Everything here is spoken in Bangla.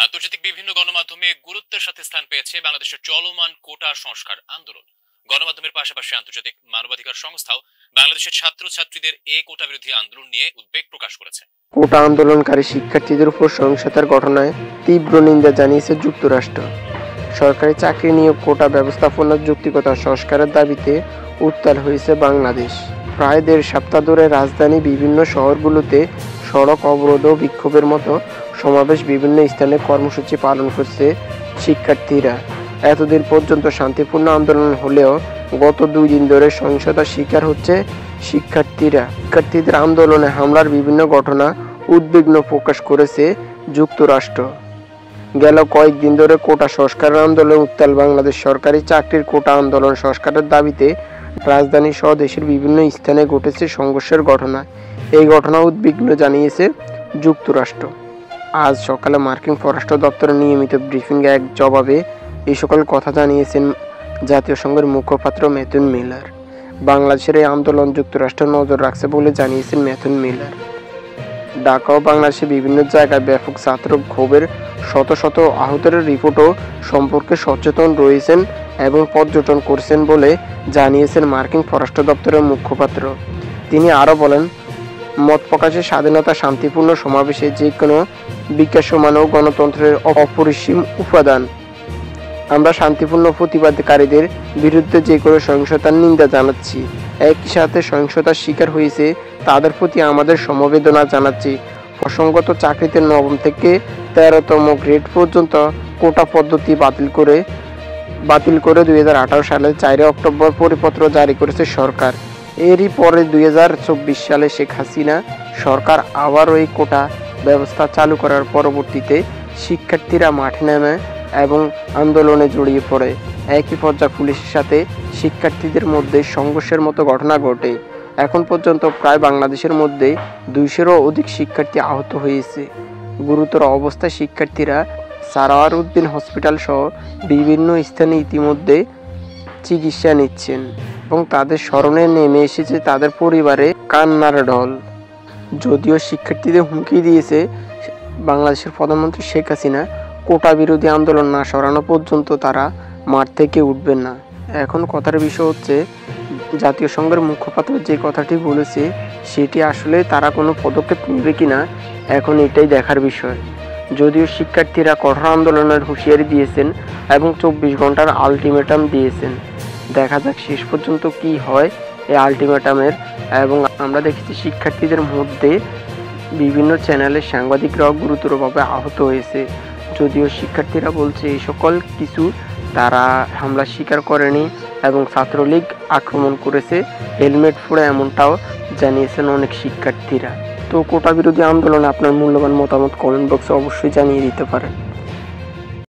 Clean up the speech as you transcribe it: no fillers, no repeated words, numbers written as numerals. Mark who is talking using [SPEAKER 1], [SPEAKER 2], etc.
[SPEAKER 1] আন্তর্জাতিক বিভিন্ন গণমাধ্যমে গুরুত্বের সাথে স্থান পেয়েছে বাংলাদেশের চলমান কোটা সংস্কার আন্দোলন। গণমাধ্যমের পাশাপাশি আন্তর্জাতিক মানবাধিকার সংস্থাও বাংলাদেশের ছাত্রছাত্রীদের এই কোটা বিরোধী আন্দোলন নিয়ে উদ্বেগ প্রকাশ করেছে।
[SPEAKER 2] কোটা আন্দোলনকারী শিক্ষার্থীদের উপর সহিংসতার ঘটনায় তীব্র নিন্দা জানিয়েছে যুক্তরাষ্ট্র। সরকারি চাকরি নিয়োগ কোটা ব্যবস্থাপনার যৌক্তিকতা সংস্কারের দাবিতে উত্তাল হয়েছে বাংলাদেশ। প্রায় 1.5 সপ্তাহ ধরে রাজধানী বিভিন্ন শহরগুলোতে সড়ক অবরোধ ও বিক্ষোভের মতো সমাবেশ বিভিন্ন স্থানে কর্মসূচি পালন করছে শিক্ষার্থীরা। এতদিন পর্যন্ত শান্তিপূর্ণ আন্দোলন হলেও গত 2 দিন ধরে সহিংসতার শিকার হচ্ছে শিক্ষার্থীরা। শিক্ষার্থীদের আন্দোলনে হামলার বিভিন্ন ঘটনা উদ্বিগ্ন প্রকাশ করেছে যুক্তরাষ্ট্র। গেল কয়েকদিন ধরে কোটা সংস্কারের আন্দোলন উত্তাল বাংলাদেশ। সরকারি চাকরির কোটা আন্দোলন সংস্কারের দাবিতে রাজধানী সহ দেশের বিভিন্ন স্থানে ঘটেছে সংঘর্ষের ঘটনা। এই ঘটনা উদ্বিগ্ন জানিয়েছে যুক্তরাষ্ট্র। আজ সকালে মার্কিন পররাষ্ট্র দপ্তরের নিয়মিত ব্রিফিংয়ে এক জবাবে এই সকল কথা জানিয়েছেন জাতীয় সংঘের মুখপাত্র ম্যাথিউ মিলার। বাংলাদেশের এই আন্দোলন যুক্তরাষ্ট্র নজর রাখছে বলে জানিয়েছেন ম্যাথিউ মিলার। ঢাকা ও বাংলাদেশের বিভিন্ন জায়গায় ব্যাপক ছাত্র ক্ষোভের শত শত আহতের রিপোর্টও সম্পর্কে সচেতন রয়েছেন এবং পর্যটন করছেন বলে জানিয়েছেন মার্কিন পররাষ্ট্র দপ্তরের মুখপাত্র। তিনি আরও বলেন, মত প্রকাশের স্বাধীনতা শান্তিপূর্ণ সমাবেশে যে কোনো বিকাশমান ও গণতন্ত্রের অপরিসীম উপাদান। আমরা শান্তিপূর্ণ প্রতিবাদকারীদের বিরুদ্ধে যে কোনো সহিংসতার নিন্দা জানাচ্ছি। একই সাথে সহিংসতার শিকার হয়েছে তাদের প্রতি আমাদের সমবেদনা জানাচ্ছি। প্রসঙ্গত, চাকরিতে 9ম থেকে 13তম গ্রেড পর্যন্ত কোটা পদ্ধতি বাতিল করে 2018 সালের 4 অক্টোবর পরিপত্র জারি করেছে সরকার। এরই পরে 2024 সালে শেখ হাসিনা সরকার আবারও এই কোটা ব্যবস্থা চালু করার পরবর্তীতে শিক্ষার্থীরা মাঠে নামে এবং আন্দোলনে জড়িয়ে পড়ে। একই পর্যায়ে পুলিশের সাথে শিক্ষার্থীদের মধ্যে সংঘর্ষের মতো ঘটনা ঘটে। এখন পর্যন্ত প্রায় বাংলাদেশের মধ্যে 200-এরও অধিক শিক্ষার্থী আহত হয়েছে। গুরুতর অবস্থায় শিক্ষার্থীরা সারোয়ার উদ্দিন হসপিটাল সহ বিভিন্ন স্থানে ইতিমধ্যে চিকিৎসা নিচ্ছেন এবং তাদের স্মরণে নেমে এসেছে তাদের পরিবারে কান্নার ঢল। যদিও শিক্ষার্থীদের হুমকি দিয়েছে বাংলাদেশের প্রধানমন্ত্রী শেখ হাসিনা, কোটা বিরোধী আন্দোলন না সরানো পর্যন্ত তারা মাঠ থেকে উঠবেন না। এখন কথার বিষয় হচ্ছে, জাতীয় সংঘের মুখপাত্র যে কথাটি বলেছে সেটি আসলে তারা কোনো পদক্ষেপ নেবে কিনা এখন এটাই দেখার বিষয়। যদিও শিক্ষার্থীরা কঠোর আন্দোলনের হুঁশিয়ারি দিয়েছেন এবং 24 ঘন্টার আলটিমেটাম দিয়েছেন। দেখা যাক শেষ পর্যন্ত কি হয় এই আলটিমেটামের। এবং আমরা দেখেছি শিক্ষার্থীদের মধ্যে বিভিন্ন চ্যানেলের সাংবাদিকরাও গুরুতরভাবে আহত হয়েছে। যদিও শিক্ষার্থীরা বলছে এই সকল কিছু তারা হামলা স্বীকার করেনি এবং ছাত্রলীগ আক্রমণ করেছে হেলমেট পরে, এমনটাও জানিয়েছেন অনেক শিক্ষার্থীরা। তো কোটা বিরোধী আন্দোলনে আপনার মূল্যবান মতামত কমেন্ট বক্সে অবশ্যই জানিয়ে দিতে পারেন।